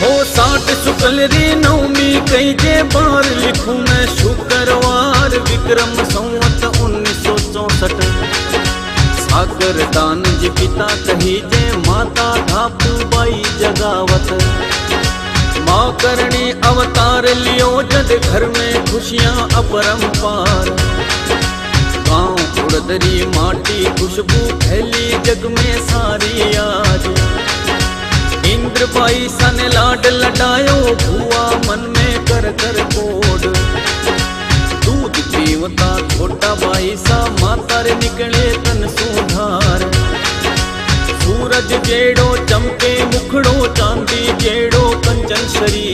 हो 60 शुक्ल री नवमी कई जे बार लिखूं मैं शुक्रवार विक्रम संवत 1964 सागर दान जी पिता कही जे माता धापू बाई जगावत माँ करणी अवतार लियो जद घर में खुशियां अपरंपार गाँव उड़दरी माटी खुशबू फैली जग में सारी आज इंद्र भाई सन लाड लडायो भुआ मन में कर कर कोड दूध पीवता छोटा भाई सा माता रे निकले तन सुधार सूरज जेड़ो चमके मुखड़ो चांदी जेड़ो कंचन शरीर